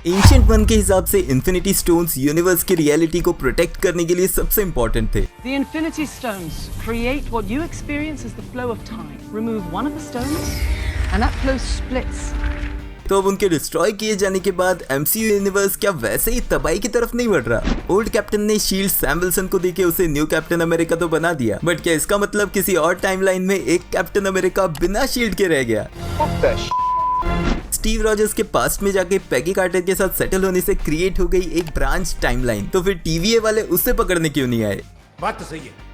Ancient one के हिसाब से इन्फिनिटी स्टोन्स यूनिवर्स की रियलिटी को प्रोटेक्ट करने के लिए सबसे इम्पोर्टेंट थे। The Infinity Stones create what you experience as the flow of time. Remove one of the stones, and that flow splits. तो अब उनके डिस्ट्रॉय किए जाने के बाद एमसीयू यूनिवर्स क्या वैसे ही तबाही की तरफ नहीं बढ़ रहा? ओल्ड कैप्टन ने शील्ड सैम विल्सन को देके उसे न्यू कैप्टन अमेरिका तो बना दिया, बट क्या इसका मतलब किसी और टाइमलाइन में एक कैप्टन अमेरिका बिना शील्ड के रह गया? स्टीव रॉजर्स के पास्ट में जाके पैगी कार्टर के साथ सेटल होने से क्रिएट हो गई एक ब्रांच टाइमलाइन, तो फिर टीवीए वाले उससे पकड़ने क्यों नहीं आए? बात तो सही है।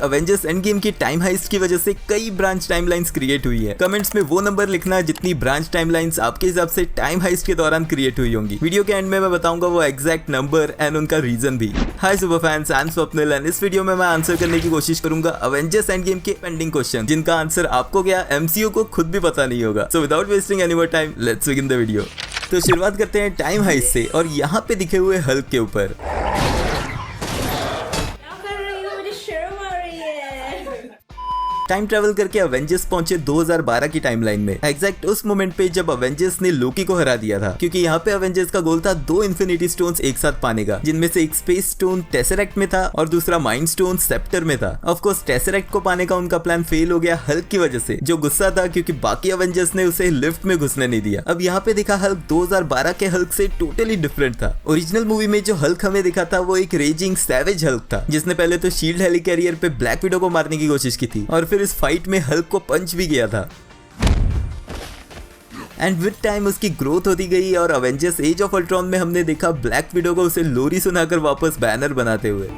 अवेंजर्स एंड गेम की टाइम हाइस्ट की वजह से कई ब्रांच टाइमलाइंस क्रिएट हुई है। कमेंट्स में वो नंबर लिखना जितनी ब्रांच टाइमलाइंस आपके हिसाब से टाइम हाइस्ट के दौरान क्रिएट हुई होंगी। वीडियो के एंड में मैं बताऊंगा वो एग्जैक्ट नंबर एंड उनका रीजन भी। Hi super fans, I am Swapnil and इस वीडियो में मैं आंसर करने की कोशिश करूंगा अवेंजर्स एंड गेम के पेंडिंग क्वेश्चन, जिनका आंसर आपको क्या एमसीयू को खुद भी पता नहीं होगा। So without wasting any more time, let's begin the video. तो शुरुआत करते हैं टाइम हाइस्ट से और यहाँ पे दिखे हुए हल्क के ऊपर। टाइम ट्रैवल करके अवेंजर्स पहुंचे 2012 की टाइमलाइन में, एग्जैक्ट उस मोमेंट पे जब अवेंजर्स ने लोकी को हरा दिया था, क्योंकि यहाँ पे अवेंजर्स का गोल था 2 इन्फिनिटी स्टोन्स एक साथ पाने का, जिनमें से एक स्पेस स्टोन टेसरेक्ट में था और दूसरा माइंड स्टोन सेप्टर में था। ऑफ कोर्स टेसरेक्ट को पाने का उनका प्लान फेल हो गया हल्क की वजह से, जो गुस्सा था क्योंकि बाकी अवेंजर्स ने उसे लिफ्ट में घुसने नहीं दिया। अब यहाँ पे दिखा हल्क 2012 के हल्क से टोटली डिफरेंट था। ओरिजिनल मूवी में जो हल्क हमें दिखा था वो एक रेजिंग सैवेज हल्क था, जिसने पहले तो शील्ड हेलिकैरियर पे ब्लैक विडो को मारने की कोशिश की थी और फिर इस फाइट में हल्क को पंच भी किया था। एंड विद टाइम उसकी ग्रोथ होती गई और अवेंजर्स एज ऑफ अल्ट्रॉन में हमने देखा ब्लैक विडो को उसे लोरी सुनाकर वापस बैनर बनाते हुए,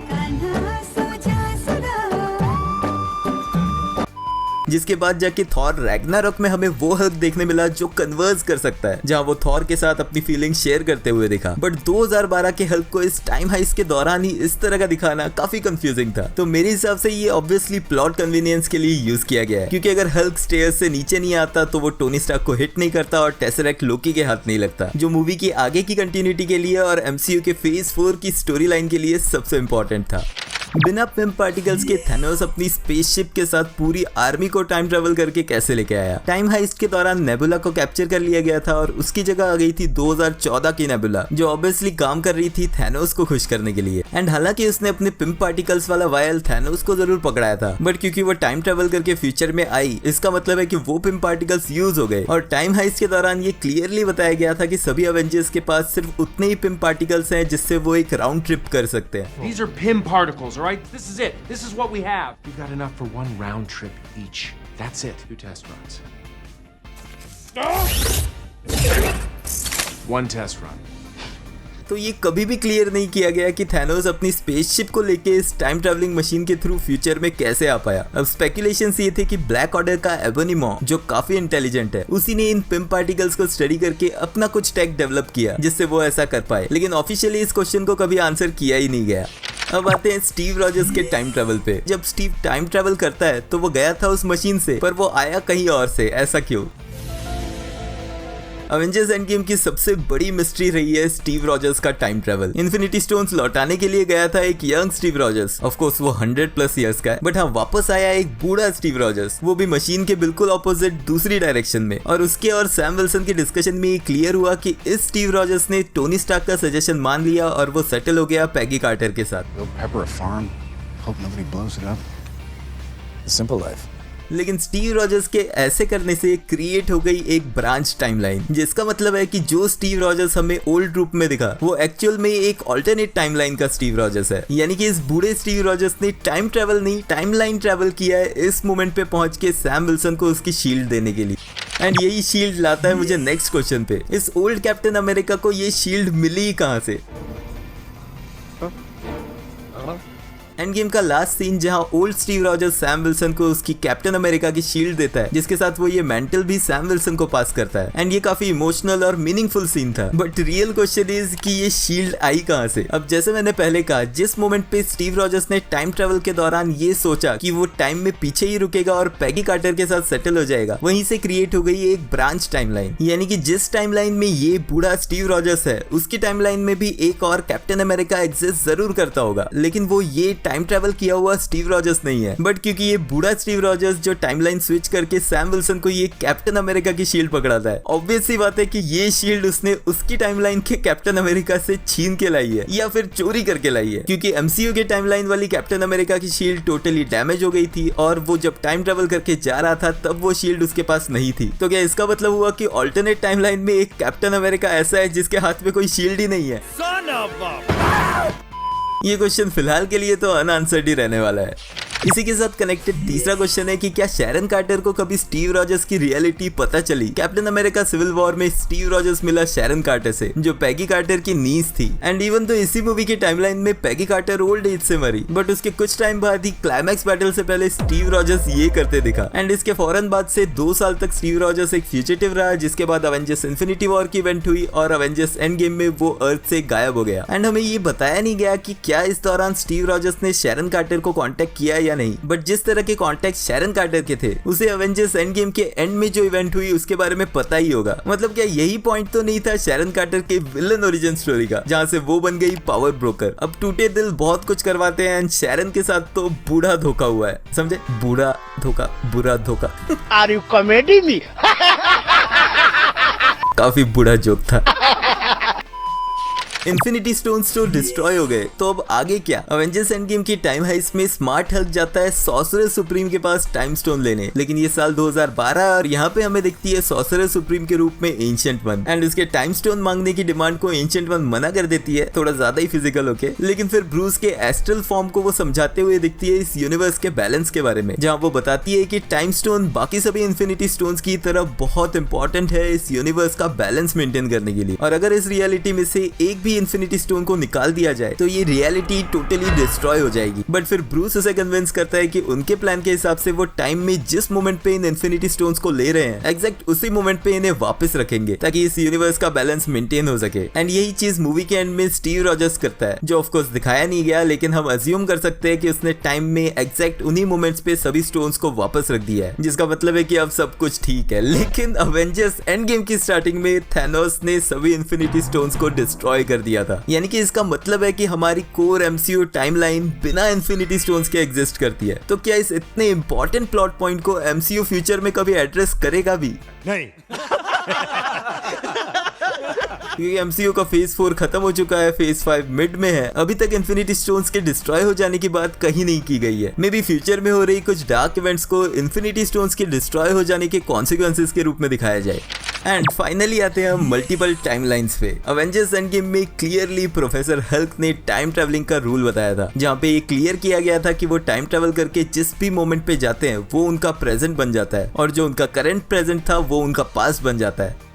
जिसके बाद जाके थॉर रैग्नारॉक में हमें वो हल्क देखने मिला जो कन्वर्स कर सकता है, जहां वो थॉर के साथ अपनी फीलिंग शेयर करते हुए दिखा। बट 2012 के हल्क को इस टाइम हाइस्ट के दौरान ही इस तरह का दिखाना काफी कंफ्यूजिंग था। तो मेरे हिसाब से ये ऑब्वियसली प्लॉट कन्वीनियंस के लिए यूज किया गया है, क्योंकि अगर हल्क स्टेयर्स से नीचे नहीं आता तो वो टोनी स्टार्क को हिट नहीं करता और टेसरेक्ट लोकी के हाथ नहीं लगता, जो मूवी की आगे की कंटिन्यूटी के लिए और एमसीयू के फेज 4 की स्टोरी लाइन के लिए सबसे इंपॉर्टेंट था। बिना पिम्प पार्टिकल्स के थैनोस अपनी स्पेसशिप के साथ पूरी आर्मी को टाइम ट्रेवल करके कैसे लेके आया? टाइम हाइस्ट के दौरान नेबुला को कैप्चर कर लिया गया था और उसकी जगह आ गई थी 2014 की नेबुला, जो ऑब्वियसली काम कर रही थी थैनोस को खुश करने के लिए। एंड हालांकि उसने अपने पिम्प पार्टिकल्स वाला वायल थैनोस को जरूर पकड़ाया था, बट क्योंकि वो टाइम ट्रेवल करके फ्यूचर में आई, इसका मतलब है कि वो पिम्प पार्टिकल्स यूज हो गए। और टाइम हाइस्ट के दौरान ये क्लियरली बताया गया था कि सभी अवेंजर्स के पास सिर्फ उतने ही पिम्प पार्टिकल्स हैं जिससे वो एक राउंड ट्रिप कर सकते हैं। These are PIM particles, all right? This is it. This is what we have. We've got enough for one round trip each. That's it. 2 test runs. One test run. तो ये कभी भी clear नहीं किया गया कि थैनोस अपनी spaceship को लेके इस टाइम ट्रैवलिंग मशीन के थ्रू फ्यूचर में कैसे आ पाया। अब स्पेकुलेशंस ये थे कि ब्लैक ऑर्डर का एबोनी मॉ, जो काफी इंटेलिजेंट है, उसी ने इन पिम्प पार्टिकल्स को स्टडी करके अपना कुछ टेक डेवलप किया जिससे वो ऐसा कर पाए, लेकिन ऑफिशियली इस क्वेश्चन को कभी आंसर किया ही नहीं गया। अब आते हैं स्टीव रॉजर्स के टाइम ट्रैवल पे। जब स्टीव टाइम ट्रैवल करता है तो वो गया था उस मशीन से, पर वो आया कहीं और से, ऐसा क्यों? अवेंजर्स एंड गेम की सबसे बड़ी मिस्ट्री रही है स्टीव रॉजर्स का टाइम ट्रैवल। इन्फिनिटी स्टोन्स लौटाने के लिए गया था एक young Steve Rogers, of course वो 100+ इयर्स का है, बट हाँ वापस आया एक बूढ़ा स्टीव रॉजर्स, वो भी मशीन के बिल्कुल ऑपोजिट दूसरी डायरेक्शन में। और उसके और सैम विल्सन के डिस्कशन में ये क्लियर हुआ कि इस स्टीव रॉजर्स ने टोनी स्टार्क का सजेशन मान लिया और वो सेटल हो गया पैगी कार्टर के साथ। लेकिन स्टीव रॉजर्स के ऐसे करने से क्रिएट हो गई एक ब्रांच टाइमलाइन, जिसका मतलब है कि जो स्टीव रॉजर्स हमें ओल्ड रूप में दिखा वो एक्चुअल में एक अल्टरनेट टाइमलाइन का स्टीव रॉजर्स है। यानी कि इस बूढ़े स्टीव रॉजर्स ने टाइम ट्रेवल नहीं, टाइमलाइन ट्रेवल किया है इस मोमेंट पे पहुंच के सैम विल्सन को उसकी शील्ड देने के लिए। एंड यही शील्ड लाता है मुझे नेक्स्ट क्वेश्चन पे, इस ओल्ड कैप्टन अमेरिका को ये शील्ड मिली कहां से? एंड गेम का लास्ट सीन जहां old Steve Rogers Sam Wilson को उसकी कैप्टन अमेरिका की शील्ड देता है, जिसके साथ वो ये मेंटल भी सैम विल्सन को पास करता है। एंड ये काफी इमोशनल और मीनिंगफुल सीन था, बट रियल क्वेश्चन इज कि ये शील्ड आई कहां से? अब जैसे मैंने पहले कहा, जिस मोमेंट पे स्टीव रॉजर्स ने टाइम ट्रेवल के दौरान ये सोचा कि वो टाइम में पीछे ही रुकेगा और पैगी कार्टर के साथ सेटल हो जाएगा, वहीं से क्रिएट हो गई एक ब्रांच टाइमलाइन। यानी कि जिस टाइमलाइन में ये बूढ़ा स्टीव रॉजर्स है, उसकी टाइमलाइन में भी एक और कैप्टन अमेरिका एग्जिस्ट जरूर करता होगा, लेकिन वो ये टाइम ट्रेवल किया हुआ स्टीव रॉजर्स नहीं है, बट क्योंकि ये बूढ़ा स्टीव रॉजर्स जो टाइमलाइन स्विच करके सैम विल्सन को ये कैप्टन अमेरिका की शील्ड पकड़ाता है, ऑब्वियस सी बात है कि ये शील्ड उसने उसकी टाइमलाइन के कैप्टन अमेरिका से छीन के लाई है या फिर चोरी करके लाई है, क्योंकि एमसीयू के टाइमलाइन वाली कैप्टन अमेरिका की शील्ड टोटली डैमेज हो गई थी और वो जब टाइम ट्रेवल करके जा रहा था तब वो शील्ड उसके पास नहीं थी। तो क्या इसका मतलब हुआ कि ऑल्टरनेट टाइमलाइन में एक कैप्टन अमेरिका ऐसा है जिसके हाथ में कोई शील्ड ही नहीं है? ये क्वेश्चन फिलहाल के लिए तो अनआंसर्ड ही रहने वाला है। इसी के साथ कनेक्टेड तीसरा क्वेश्चन है कि क्या शैरन कार्टर को कभी स्टीव रॉजर्स की रियलिटी पता चली? कैप्टन अमेरिका सिविल वॉर में स्टीव रॉजर्स मिला शैरन कार्टर से, जो पैगी कार्टर की नीस थी। एंड इवन तो इसी मूवी के टाइमलाइन में पैगी कार्टर ओल्ड एज से मरी, बट उसके कुछ टाइम बाद ही क्लाइमैक्स बैटल से पहले स्टीव रॉजर्स ये करते दिखा। एंड इसके फौरन बाद से 2 साल तक स्टीव रॉजर्स एक फ्यूजिटिव रहा, जिसके बाद अवेंजर्स इन्फिनिटी वॉर की इवेंट हुई और अवेंजर्स एंड गेम में वो अर्थ से गायब हो गया। एंड हमें ये बताया नहीं गया कि क्या इस दौरान स्टीव रॉजर्स ने शैरन कार्टर को कांटेक्ट किया या नहीं, बट जिस तरह के कॉन्टेक्ट शैरन कार्टर के थे उसे अवेंजर्स एंड गेम के एंड में जो इवेंट हुई उसके बारे में पता ही होगा। मतलब क्या यही पॉइंट तो नहीं था शैरन कार्टर के विलन ओरिजिन स्टोरी का, जहां से वो बन गई पावर ब्रोकर? अब टूटे दिल बहुत कुछ करवाते हैं एंड शैरन के साथ तो बूढ़ा धोखा हुआ है, समझे? बूढ़ा धोखा, बुरा धोखा। Are you comedy me? काफी बुरा जोक था। इन्फिनिटी स्टोन्स तो डिस्ट्रॉय हो गए, तो अब आगे क्या? अवेंजर्स एंड गेम की टाइम हाइस्ट में स्मार्ट हल्क जाता है सॉर्सरर सुप्रीम के पास टाइम स्टोन लेने, लेकिन ये साल 2012 और यहाँ पे हमें दिखती है सॉर्सरर सुप्रीम के रूप में एंशिएंट वन। एंड उसके टाइम स्टोन मांगने की डिमांड को एंशिएंट वन मना कर देती है, थोड़ा ज्यादा ही फिजिकल होके, लेकिन फिर ब्रूस के एस्ट्रल फॉर्म को वो समझाते हुए दिखती है इस यूनिवर्स के बैलेंस के बारे में, जहाँ वो बताती है कि टाइम स्टोन बाकी सभी इन्फिनिटी स्टोन्स की तरह बहुत इंपॉर्टेंट है इस यूनिवर्स का बैलेंस मेंटेन करने के लिए, और अगर इस रियलिटी में से एक भी इन्फिनिटी स्टोन को निकाल दिया जाए तो ये रियलिटी टोटली डिस्ट्रॉय हो जाएगी। बट फिर ब्रूस उसे कन्विंस करता है कि उनके प्लान के हिसाब से वो टाइम में जिस मोमेंट पे इन इन्फिनिटी स्टोन्स को ले रहे हैं एग्जैक्ट उसी मोमेंट पे इन्हें वापस रखेंगे ताकि इस यूनिवर्स का बैलेंस मेंटेन हो सके। एंड यही चीज मूवी के एंड में स्टीव रॉजर्स करता है, जो ऑफ कोर्स दिखाया नहीं गया, लेकिन हम अज्यूम कर सकते हैं कि उसने टाइम में एग्जैक्ट उन्हीं मोमेंट्स पे सभी स्टोन्स को वापस रख दिया है, जिसका मतलब है कि अब सब कुछ ठीक है। लेकिन अवेंजर्स एंड गेम की स्टार्टिंग में थैनोस ने सभी इन्फिनिटी स्टोन्स को डिस्ट्रॉय कर दिया था, यानी कि इसका मतलब है कि हमारी कोर एमसीयू टाइमलाइन बिना इन्फिनिटी स्टोन्स के एग्जिस्ट करती है। तो क्या इस इतने इंपॉर्टेंट प्लॉट पॉइंट को एमसीयू फ्यूचर में कभी एड्रेस करेगा भी? नहीं। क्योंकि एमसीयू का फेज 4 खत्म हो चुका है, फेज 5 मिड में है, अभी तक इन्फिनिटी स्टोन्स के डिस्ट्रॉय हो जाने की बात कहीं नहीं की गई है। मे बी फ्यूचर में हो रही कुछ डार्क इवेंट्स को इन्फिनिटी स्टोन्स के डिस्ट्रॉय हो जाने के कॉन्सिक्वेंसेस के रूप में दिखाया जाए। एंड फाइनली आते हैं हम मल्टीपल टाइमलाइंस पे। अवेंजर्स एंड गेम में क्लियरली प्रोफेसर हल्क ने टाइम ट्रैवलिंग का रूल बताया था, जहाँ पे ये क्लियर किया गया था कि वो टाइम ट्रैवल करके जिस भी मोमेंट पे जाते हैं वो उनका प्रेजेंट बन जाता है, और जो उनका करंट प्रेजेंट था वो उनका पास्ट बन जाता है।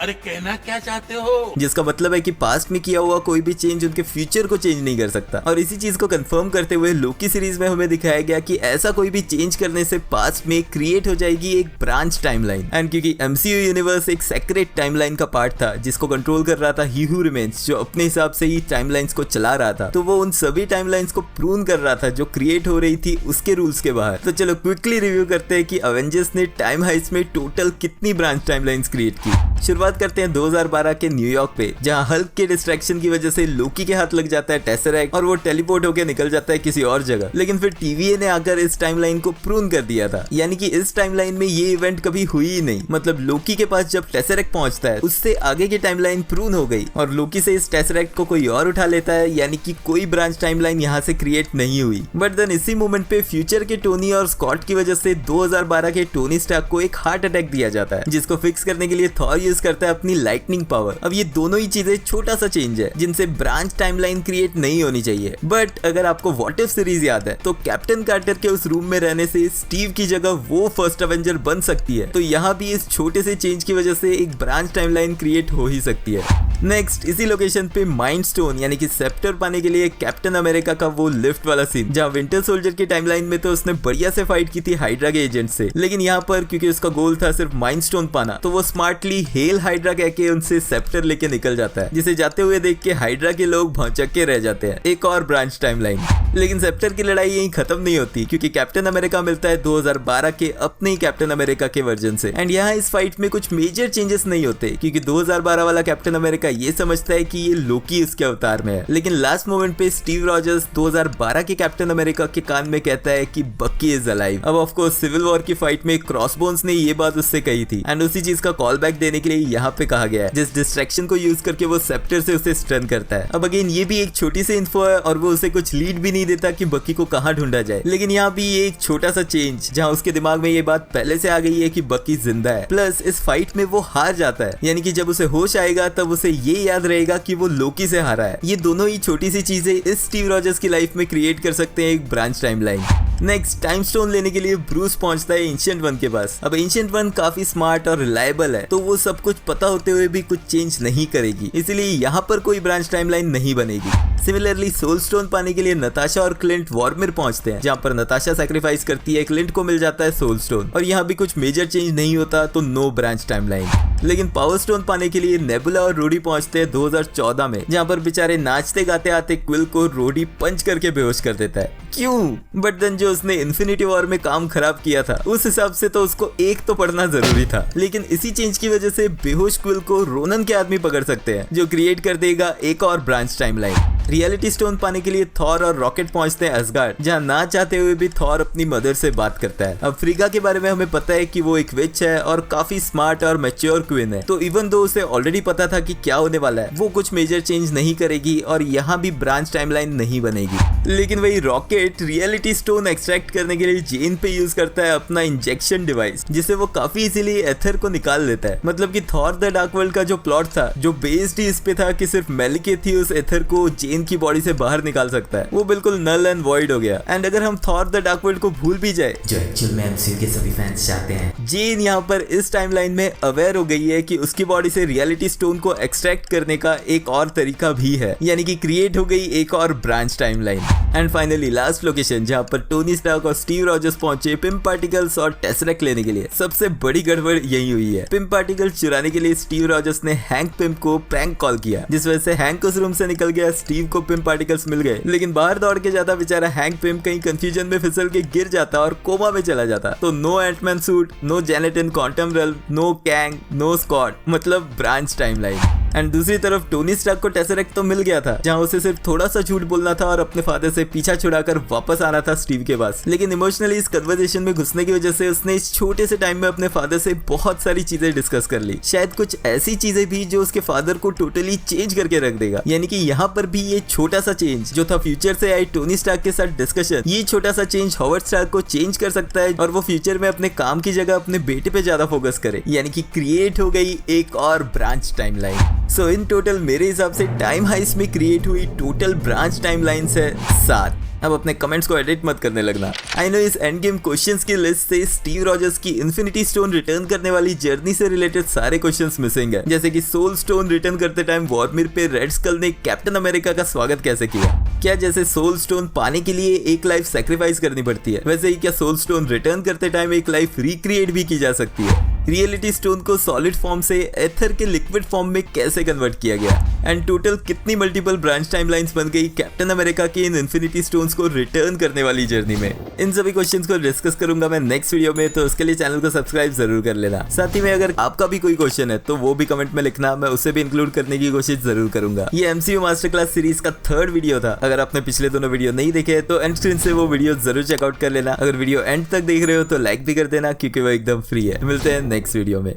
अरे कहना क्या चाहते हो? जिसका मतलब है कि पास्ट में किया हुआ कोई भी चेंज उनके फ्यूचर को चेंज नहीं कर सकता। और इसी चीज को कंफर्म करते हुए लोकी सीरीज में हमें दिखाया गया कि ऐसा कोई भी चेंज करने से पास्ट में क्रिएट हो जाएगी एक ब्रांच टाइमलाइन। एंड क्योंकि एमसीयू यूनिवर्स एक सेक्रेट टाइमलाइन का पार्ट था जिसको कंट्रोल कर रहा था ही हू रिमेन्स, जो अपने हिसाब से ही टाइमलाइंस को चला रहा था, तो वो उन सभी टाइमलाइंस को प्रून कर रहा था जो क्रिएट हो रही थी उसके रूल्स के बाहर। तो चलो क्विकली रिव्यू करते हैं कि अवेंजर्स ने टाइम हाइस्ट में टोटल कितनी ब्रांच टाइमलाइंस क्रिएट की। शुरुआत करते हैं 2012 के न्यूयॉर्क पे, जहां हल्क के डिस्ट्रैक्शन की वजह से लोकी के हाथ लग जाता है टेसरैक्ट और वो टेलीपोर्ट होकर निकल जाता है किसी और जगह। लेकिन फिर टीवीए ने आकर इस टाइमलाइन को प्रून कर दिया था, यानी कि इस टाइमलाइन में ये इवेंट कभी हुई ही नहीं। मतलब लोकी के पास जब टेसरैक्ट पहुंचता है उससे आगे की टाइमलाइन प्रून हो गई और लोकी से इस टेसरैक्ट को कोई और उठा लेता है, यानी कि कोई ब्रांच टाइमलाइन यहाँ से क्रिएट नहीं हुई। बट देन इसी मोमेंट पे फ्यूचर के टोनी और स्कॉट की वजह से 2012 के टोनी स्टार्क को एक हार्ट अटैक दिया जाता है, जिसको फिक्स करने के लिए थॉर यूज करता है अपनी लाइटनिंग पावर। अब ये दोनों ही चीजें छोटा सा चेंज है जिनसे ब्रांच टाइमलाइन क्रिएट नहीं होनी चाहिए। बट अगर आपको व्हाट इफ सीरीज याद है तो कैप्टन कार्टर के उस रूम में रहने से स्टीव की जगह वो फर्स्ट अवेंजर बन सकती है, तो यहाँ भी इस छोटे से चेंज की वजह से एक ब्रांच टाइमलाइन क्रिएट हो ही सकती है। नेक्स्ट, इसी लोकेशन पे माइंड स्टोन यानी कि सेप्टर पाने के लिए कैप्टन अमेरिका का वो लिफ्ट वाला सीन, जहाँ विंटर सोल्जर की टाइमलाइन में तो उसने बढ़िया से फाइट की थी हाइड्रा के एजेंट से, लेकिन यहाँ पर क्योंकि उसका गोल था सिर्फ माइंड स्टोन पाना, तो वो स्मार्टली हेल हाइड्रा कह के उनसे सेप्टर लेके निकल जाता है, जिसे जाते हुए देख के हाइड्रा के लोग भौचक्के रह जाते हैं। एक और ब्रांच टाइमलाइन। लेकिन सेप्टर की लड़ाई यहीं खत्म नहीं होती, क्योंकि कैप्टन अमेरिका मिलता है 2012 के अपने ही कैप्टन अमेरिका के वर्जन से। एंड यहाँ इस फाइट में कुछ मेजर चेंजेस नहीं होते, क्योंकि 2012 वाला कैप्टन अमेरिका ये समझता है कि ये लोकी उसके अवतार में है। लेकिन लास्ट मोमेंट पे स्टीव रॉजर्स 2012 के कैप्टन अमेरिका के कान में कहता है कि बक्की इज अलाइव। अब ऑफ कोर्स सिविल वॉर की फाइट में क्रॉसबोन्स ने ये बात उससे कही थी, एंड उसी चीज का कॉल बैक देने के लिए यहाँ पे कहा गया है, जिस डिस्ट्रैक्शन को यूज करके वो सेप्टर से उसे स्टन करता है। अब अगेन ये भी एक छोटी सी इन्फो है, और वो उसे कुछ लीड भी नहीं देता कि बक्की को कहाँ ढूंढा जाए। लेकिन यहाँ भी ये एक छोटा सा चेंज, जहाँ उसके दिमाग में ये बात पहले से आ गई है कि बक्की जिंदा है, प्लस इस फाइट में वो हार जाता है, यानी कि जब उसे होश आएगा तब उसे ये याद रहेगा कि वो लोकी से हारा है। ये दोनों ही छोटी सी चीजें इस स्टीव रॉजर्स की लाइफ में क्रिएट कर सकते हैं एक branch timeline. Next, time stone लेने के लिए ब्रूस पहुंचता है एंशिएंट वन के पास। अब एंशिएंट वन काफी स्मार्ट और रिलायबल है, तो वो सब कुछ पता होते हुए भी कुछ चेंज नहीं करेगी, इसलिए यहाँ पर कोई ब्रांच टाइमलाइन नहीं बनेगी। सिमिलरली सोल स्टोन पाने के लिए नताशा और क्लिंट वॉर्मिर पहुंचते हैं, जहाँ पर नताशा सैक्रिफाइस करती है, क्लिंट को मिल जाता है सोल स्टोन, और यहाँ भी कुछ मेजर चेंज नहीं होता, तो नो ब्रांच टाइमलाइन। लेकिन पावर स्टोन पाने के लिए नेबुला और रोडी पहुंचते हैं 2014 में, जहाँ पर बेचारे नाचते गाते आते क्विल को रोडी पंच करके बेहोश कर देता है। क्यों? बट देन जो उसने इन्फिनिटी वॉर में काम खराब किया था, उस हिसाब से तो उसको एक तो पढ़ना जरूरी था। लेकिन इसी चेंज की वजह से बेहोश क्विल को रोनन के आदमी पकड़ सकते हैं, जो क्रिएट कर देगा एक और ब्रांच टाइमलाइन। रियलिटी स्टोन पाने के लिए थॉर और रॉकेट पहुंचते हैं असगार्ड, जहां ना चाहते हुए भी थॉर अपनी मदर से बात करता है। अब फ्रीगा के बारे में हमें पता है कि वो एक विच है और काफी स्मार्ट और मैच्योर क्वीन है, तो इवन दो उसे ऑलरेडी पता था कि क्या होने वाला है, वो कुछ मेजर चेंज नहीं करेगी और यहाँ भी ब्रांच टाइमलाइन नहीं बनेगी। लेकिन वही रॉकेट रियलिटी स्टोन एक्सट्रैक्ट करने के लिए जेन पे यूज करता है अपना इंजेक्शन डिवाइस, जिससे वो काफी इजीली एथर को निकाल लेता है। मतलब कि थॉर द डार्क वर्ल्ड का जो प्लॉट था, जो बेस्ड ही इस पे था कि सिर्फ मेलिकेथ ही उस एथर को जेन की बॉडी से बाहर निकाल सकता है, वो बिल्कुल नल एंड वॉइड हो गया। एंड अगर हम थॉर द डार्क वर्ल्ड को भूल भी जाए, जो एक्चुअल में एमसीयू के सभी फैंस चाहते हैं, जेन यहाँ पर इस टाइमलाइन में अवेयर हो गई है कि उसकी बॉडी से रियलिटी स्टोन को एक्सट्रैक्ट करने का एक और तरीका भी है, यानी कि क्रिएट हो गई एक और branch timeline. And finally last location, जहाँ पर टोनी स्टार्क और स्टीव रॉजर्स पहुंचे पिम पार्टिकल्स और टेसरेक्ट लेने के लिए। सबसे बड़ी गड़बड़ यही हुई है, पिम पार्टिकल्स चुराने के लिए स्टीव रॉजर्स ने हैंक पिम को प्रैंक कॉल किया, जिस वजह से हैंक उस रूम से निकल गया, स्टीव को पिम पार्टिकल्स मिल गए। लेकिन बाहर दौड़ के जाता बेचारा हैंक पिम कहीं कंफ्यूजन में फिसल के गिर जाता और कोमा में चला जाता। तो no Ant Man suit, no Janet in quantum realm, no Kang, no Scott, मतलब ब्रांच टाइमलाइन। एंड दूसरी तरफ टोनी स्टार्क को टेसरेक्ट तो मिल गया था, जहां उसे सिर्फ थोड़ा सा झूठ बोलना था और अपने फादर से पीछा छुड़ाकर वापस आना था स्टीव के पास। लेकिन इमोशनली इस कन्वर्सेशन में घुसने की वजह से उसने इस छोटे से टाइम में अपने फादर से बहुत सारी चीजें डिस्कस कर ली, शायद कुछ ऐसी चीजें भी जो उसके फादर को टोटली चेंज करके रख देगा। यानी कि यहाँ पर भी ये छोटा सा चेंज जो था फ्यूचर से आई टोनी स्टार्क के साथ डिस्कशन, ये छोटा सा चेंज हॉवर्ड स्टार्क को चेंज कर सकता है और वो फ्यूचर में अपने काम की जगह अपने बेटे पे ज्यादा फोकस करे, यानी कि क्रिएट हो गई एक और branch timeline. So in total मेरे हिसाब से टाइम हाइस्ट में क्रिएट हुई टोटल ब्रांच टाइमलाइंस है 7। अब अपने कमेंट्स को एडिट मत करने लगना। आई नो इस एंड गेम क्वेश्चंस की लिस्ट से स्टीव रॉजर्स की इन्फिनिटी स्टोन रिटर्न करने वाली जर्नी से रिलेटेड सारे क्वेश्चंस मिसिंग है, जैसे कि सोल स्टोन रिटर्न करते टाइम वॉर्मिर पे रेड स्कल ने कैप्टन अमेरिका का स्वागत कैसे किया। क्या जैसे सोल स्टोन पाने के लिए एक लाइफ सैक्रिफाइस करनी पड़ती है, वैसे ही क्या सोल स्टोन रिटर्न करते टाइम एक लाइफ रिक्रिएट भी की जा सकती है। रियलिटी स्टोन को सॉलिड फॉर्म से एथर के लिक्विड फॉर्म में कैसे कन्वर्ट किया गया, एंड टोटल कितनी मल्टीपल ब्रांच टाइमलाइंस बन गई कैप्टन अमेरिका के इन इन्फिनिटी स्टोन्स को रिटर्न करने वाली जर्नी में। इन सभी क्वेश्चंस को डिस्कस करूंगा मैं नेक्स्ट वीडियो में, तो उसके लिए चैनल को सब्सक्राइब जरूर कर लेना। साथ ही में अगर आपका भी कोई क्वेश्चन है तो वो भी कमेंट में लिखना, मैं उसे भी इंक्लूड करने की कोशिश जरूर करूंगा। ये एमसीयू मास्टर क्लास सीरीज का 3rd वीडियो था। अगर आपने पिछले दोनों वीडियो नहीं देखे तो एंड स्क्रीन से वो वीडियो जरूर चेकआउट कर लेना। अगर वीडियो एंड तक देख रहे हो तो लाइक भी कर देना, क्योंकि वो एकदम फ्री है। मिलते हैं नेक्स्ट वीडियो में।